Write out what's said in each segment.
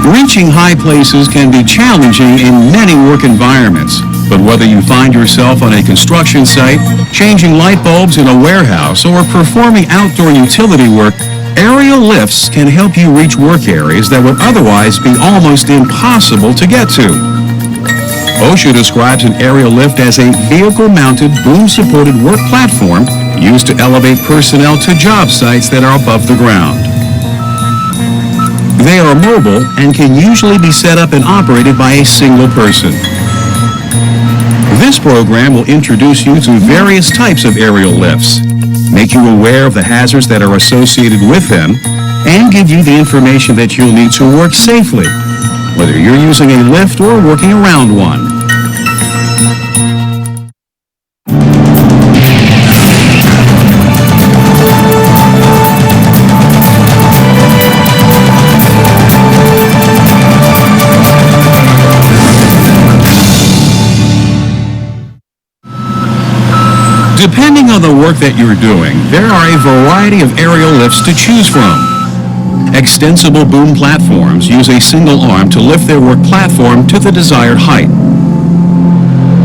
Reaching high places can be challenging in many work environments, but whether you find yourself on a construction site, changing light bulbs in a warehouse, or performing outdoor utility work, aerial lifts can help you reach work areas that would otherwise be almost impossible to get to. OSHA describes an aerial lift as a vehicle-mounted, boom-supported work platform used to elevate personnel to job sites that are above the ground. They are mobile and can usually be set up and operated by a single person. This program will introduce you to various types of aerial lifts, make you aware of the hazards that are associated with them, and give you the information that you'll need to work safely, whether you're using a lift or working around one. Depending on the work that you're doing, there are a variety of aerial lifts to choose from. Extensible boom platforms use a single arm to lift their work platform to the desired height.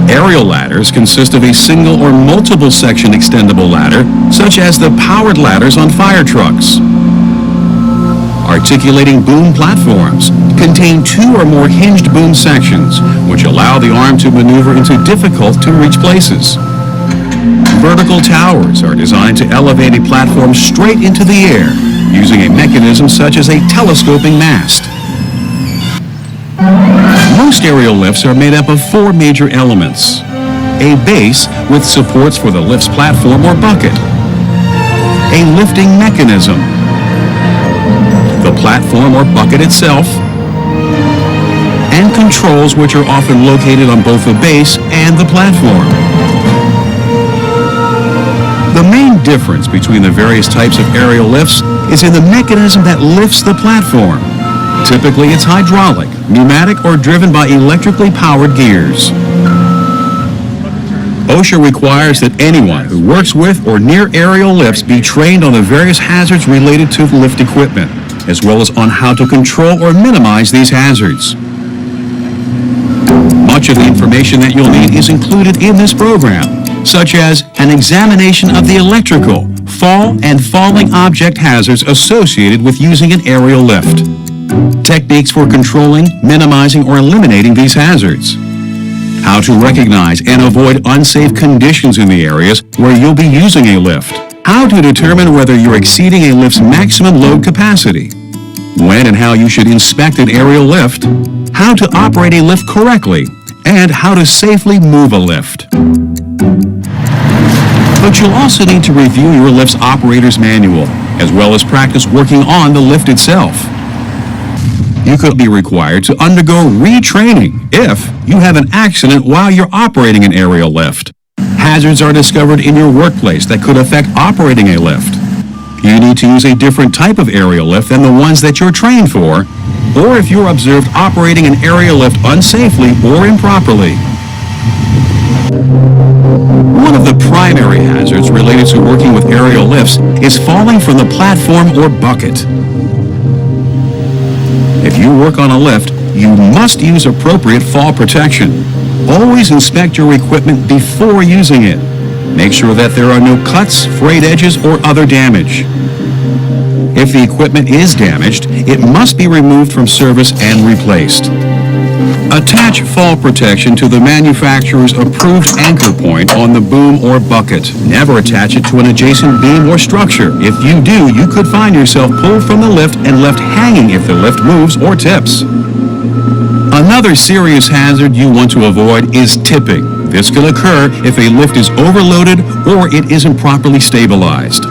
Aerial ladders consist of a single or multiple section extendable ladder, such as the powered ladders on fire trucks. Articulating boom platforms contain two or more hinged boom sections, which allow the arm to maneuver into difficult-to-reach places. Vertical towers are designed to elevate a platform straight into the air using a mechanism such as a telescoping mast. Most aerial lifts are made up of four major elements: a base with supports for the lift's platform or bucket, a lifting mechanism, the platform or bucket itself, and controls which are often located on both the base and the platform. The main difference between the various types of aerial lifts is in the mechanism that lifts the platform. Typically, it's hydraulic, pneumatic, or driven by electrically powered gears. OSHA requires that anyone who works with or near aerial lifts be trained on the various hazards related to lift equipment, as well as on how to control or minimize these hazards. Much of the information that you'll need is included in this program, such as an examination of the electrical, fall, and falling object hazards associated with using an aerial lift, techniques for controlling, minimizing, or eliminating these hazards, how to recognize and avoid unsafe conditions in the areas where you'll be using a lift, how to determine whether you're exceeding a lift's maximum load capacity, when and how you should inspect an aerial lift, how to operate a lift correctly, and how to safely move a lift. But you'll also need to review your lift's operator's manual, as well as practice working on the lift itself. You could be required to undergo retraining if you have an accident while you're operating an aerial lift. Hazards are discovered in your workplace that could affect operating a lift. You need to use a different type of aerial lift than the ones that you're trained for, or if you're observed operating an aerial lift unsafely or improperly. One of the primary hazards related to working with aerial lifts is falling from the platform or bucket. If you work on a lift, you must use appropriate fall protection. Always inspect your equipment before using it. Make sure that there are no cuts, frayed edges, or other damage. If the equipment is damaged, it must be removed from service and replaced. Attach fall protection to the manufacturer's approved anchor point on the boom or bucket. Never attach it to an adjacent beam or structure. If you do, you could find yourself pulled from the lift and left hanging if the lift moves or tips. Another serious hazard you want to avoid is tipping. This can occur if a lift is overloaded or it isn't properly stabilized.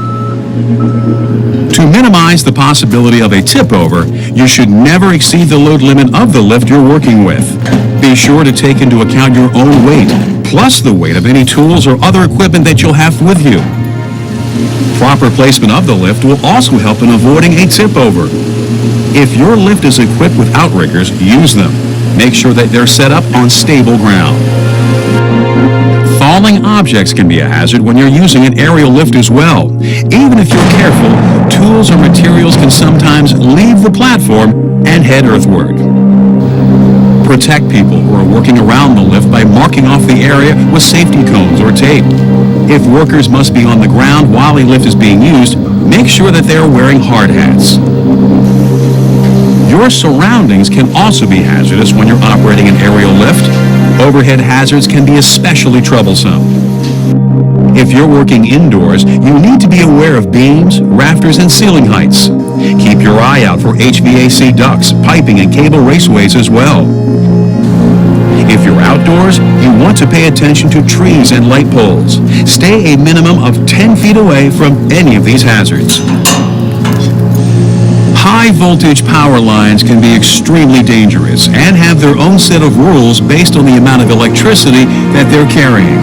To minimize the possibility of a tip over, you should never exceed the load limit of the lift you're working with. Be sure to take into account your own weight, plus the weight of any tools or other equipment that you'll have with you. Proper placement of the lift will also help in avoiding a tip over. If your lift is equipped with outriggers, use them. Make sure that they're set up on stable ground. Fall Falling objects can be a hazard when you're using an aerial lift as well. Even if you're careful, tools or materials can sometimes leave the platform and head earthward. Protect people who are working around the lift by marking off the area with safety cones or tape. If workers must be on the ground while a lift is being used, make sure that they are wearing hard hats. Your surroundings can also be hazardous when you're operating an aerial lift. Overhead hazards can be especially troublesome. If you're working indoors, you need to be aware of beams, rafters, and ceiling heights. Keep your eye out for HVAC ducts, piping, and cable raceways as well. If you're outdoors, you want to pay attention to trees and light poles. Stay a minimum of 10 feet away from any of these hazards. High voltage power lines can be extremely dangerous and have their own set of rules based on the amount of electricity that they're carrying.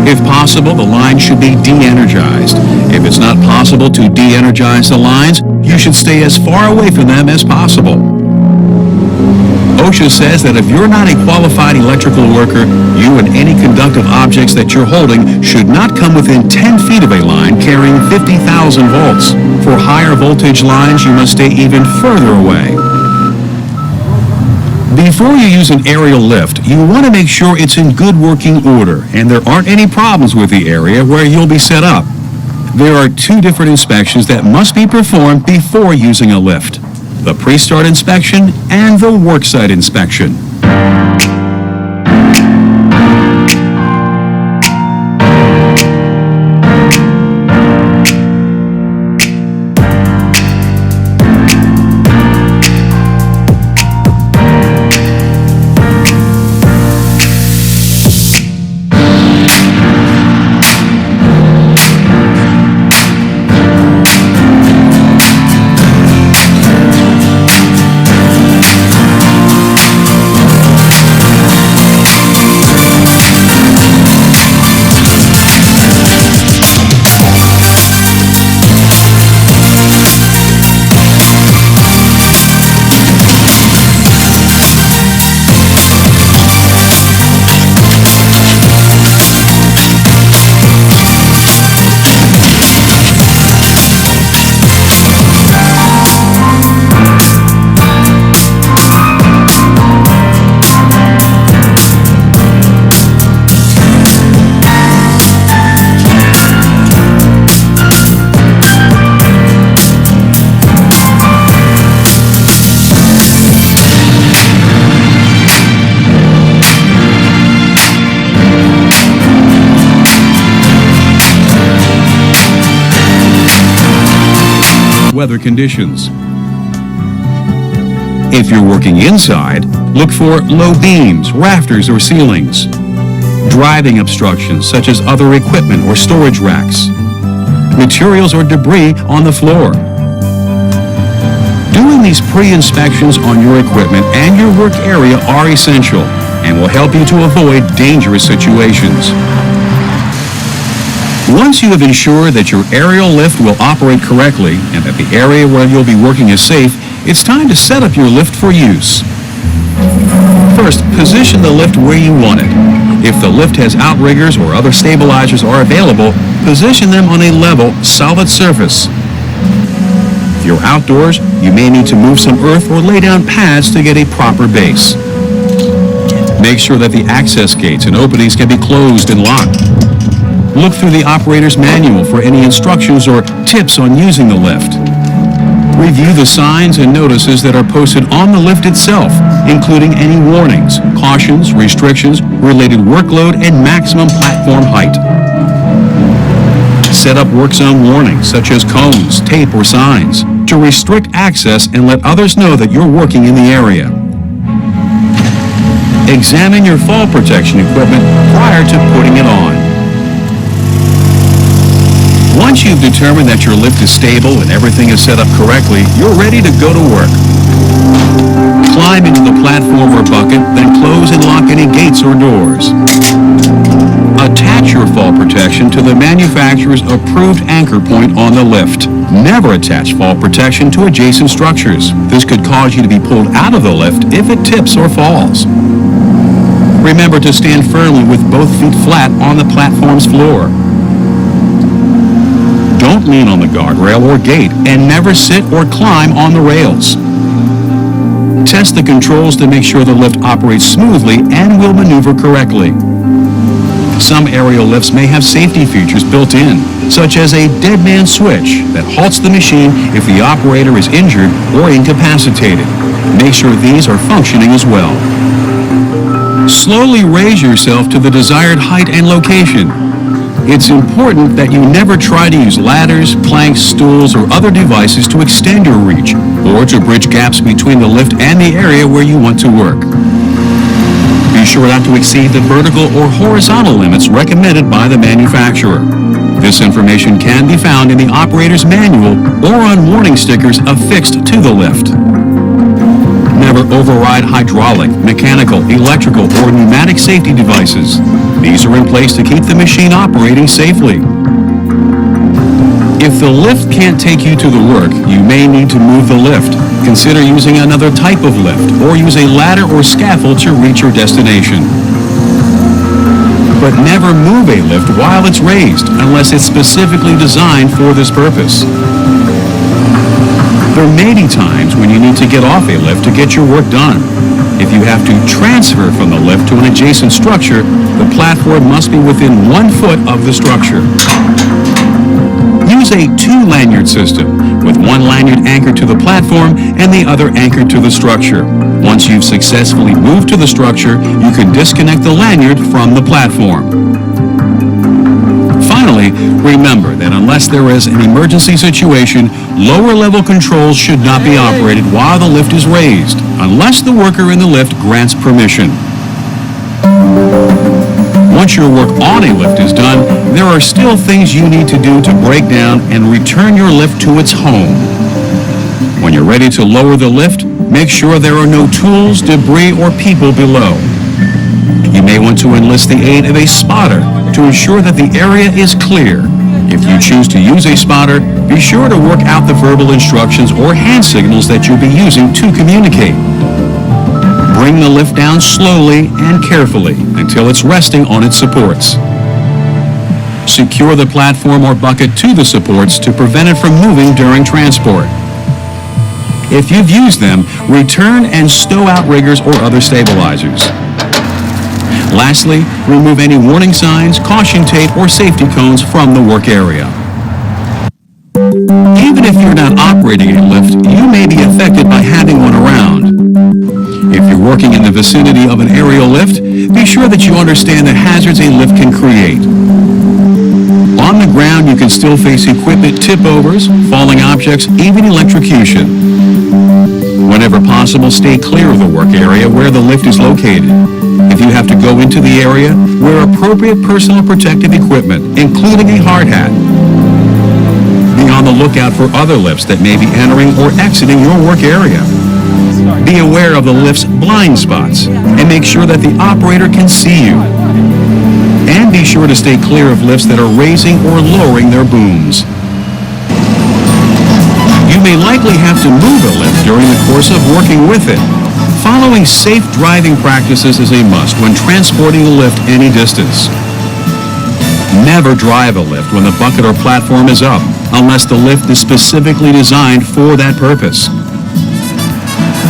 If possible, the line should be de-energized. If it's not possible to de-energize the lines, you should stay as far away from them as possible. OSHA says that if you're not a qualified electrical worker, you and any conductive objects that you're holding should not come within 10 feet of a line carrying 50,000 volts. For higher voltage lines, you must stay even further away. Before you use an aerial lift, you want to make sure it's in good working order and there aren't any problems with the area where you'll be set up. There are two different inspections that must be performed before using a lift: the pre-start inspection and the worksite inspection. Weather conditions. If you're working inside, look for low beams, rafters, or ceilings. Driving obstructions such as other equipment or storage racks. Materials or debris on the floor. Doing these pre-inspections on your equipment and your work area are essential and will help you to avoid dangerous situations. Once you have ensured that your aerial lift will operate correctly and that the area where you'll be working is safe, it's time to set up your lift for use. First, position the lift where you want it. If the lift has outriggers or other stabilizers are available, position them on a level, solid surface. If you're outdoors, you may need to move some earth or lay down pads to get a proper base. Make sure that the access gates and openings can be closed and locked. Look through the operator's manual for any instructions or tips on using the lift. Review the signs and notices that are posted on the lift itself, including any warnings, cautions, restrictions, related workload, and maximum platform height. Set up work zone warnings, such as cones, tape, or signs, to restrict access and let others know that you're working in the area. Examine your fall protection equipment prior to putting it on. Once you've determined that your lift is stable and everything is set up correctly, you're ready to go to work. Climb into the platform or bucket, then close and lock any gates or doors. Attach your fall protection to the manufacturer's approved anchor point on the lift. Never attach fall protection to adjacent structures. This could cause you to be pulled out of the lift if it tips or falls. Remember to stand firmly with both feet flat on the platform's floor. Don't lean on the guardrail or gate, and never sit or climb on the rails. Test the controls to make sure the lift operates smoothly and will maneuver correctly. Some aerial lifts may have safety features built in, such as a dead man switch that halts the machine if the operator is injured or incapacitated. Make sure these are functioning as well. Slowly raise yourself to the desired height and location. It's important that you never try to use ladders, planks, stools, or other devices to extend your reach or to bridge gaps between the lift and the area where you want to work. Be sure not to exceed the vertical or horizontal limits recommended by the manufacturer. This information can be found in the operator's manual or on warning stickers affixed to the lift. Never override hydraulic, mechanical, electrical, or pneumatic safety devices. These are in place to keep the machine operating safely. If the lift can't take you to the work, you may need to move the lift. Consider using another type of lift, or use a ladder or scaffold to reach your destination. But never move a lift while it's raised, unless it's specifically designed for this purpose. There may be times when you need to get off a lift to get your work done. If you have to transfer from the lift to an adjacent structure, the platform must be within 1 foot of the structure. Use a 2-lanyard system, with one lanyard anchored to the platform and the other anchored to the structure. Once you've successfully moved to the structure, you can disconnect the lanyard from the platform. Finally, remember that unless there is an emergency situation, lower-level controls should not be operated while the lift is raised, unless the worker in the lift grants permission. Once your work on a lift is done, there are still things you need to do to break down and return your lift to its home. When you're ready to lower the lift, make sure there are no tools, debris, or people below. You may want to enlist the aid of a spotter to ensure that the area is clear. If you choose to use a spotter, be sure to work out the verbal instructions or hand signals that you'll be using to communicate. Bring the lift down slowly and carefully until it's resting on its supports. Secure the platform or bucket to the supports to prevent it from moving during transport. If you've used them, return and stow out riggers or other stabilizers. Lastly, remove any warning signs, caution tape, or safety cones from the work area. Even if you're not operating a lift, you may be affected by having one around. If you're working in the vicinity of an aerial lift, be sure that you understand the hazards a lift can create. On the ground, you can still face equipment tip-overs, falling objects, even electrocution. Whenever possible, stay clear of the work area where the lift is located. If you have to go into the area, wear appropriate personal protective equipment, including a hard hat. Be on the lookout for other lifts that may be entering or exiting your work area. Be aware of the lift's blind spots and make sure that the operator can see you. And be sure to stay clear of lifts that are raising or lowering their booms. You may likely have to move a lift during the course of working with it. Following safe driving practices is a must when transporting a lift any distance. Never drive a lift when the bucket or platform is up, unless the lift is specifically designed for that purpose.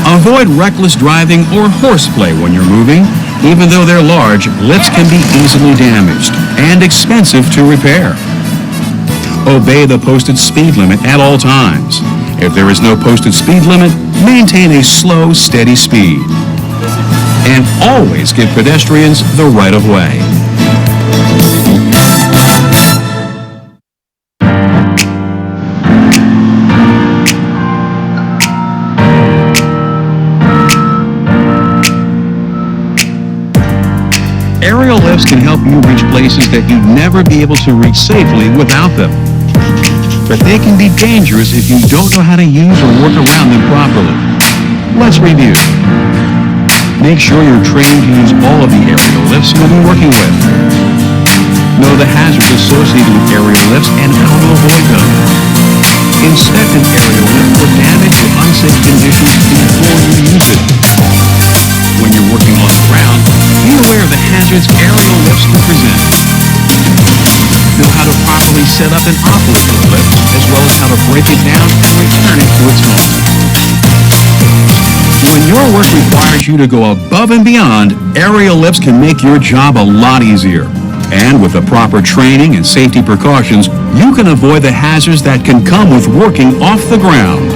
Avoid reckless driving or horseplay when you're moving. Even though they're large, lifts can be easily damaged and expensive to repair. Obey the posted speed limit at all times. If there is no posted speed limit, maintain a slow, steady speed. And always give pedestrians the right of way. Aerial lifts can help you reach places that you'd never be able to reach safely without them. But they can be dangerous if you don't know how to use or work around them properly. Let's review. Make sure you're trained to use all of the aerial lifts you'll be working with. Know the hazards associated with aerial lifts and how to avoid them. Inspect an aerial lift for damage or unsafe conditions before you use it. When you're working on the ground, be aware hazards aerial lifts can present. Know how to properly set up and operate the lift, as well as how to break it down and return it to its home. When your work requires you to go above and beyond, aerial lifts can make your job a lot easier. And with the proper training and safety precautions, you can avoid the hazards that can come with working off the ground.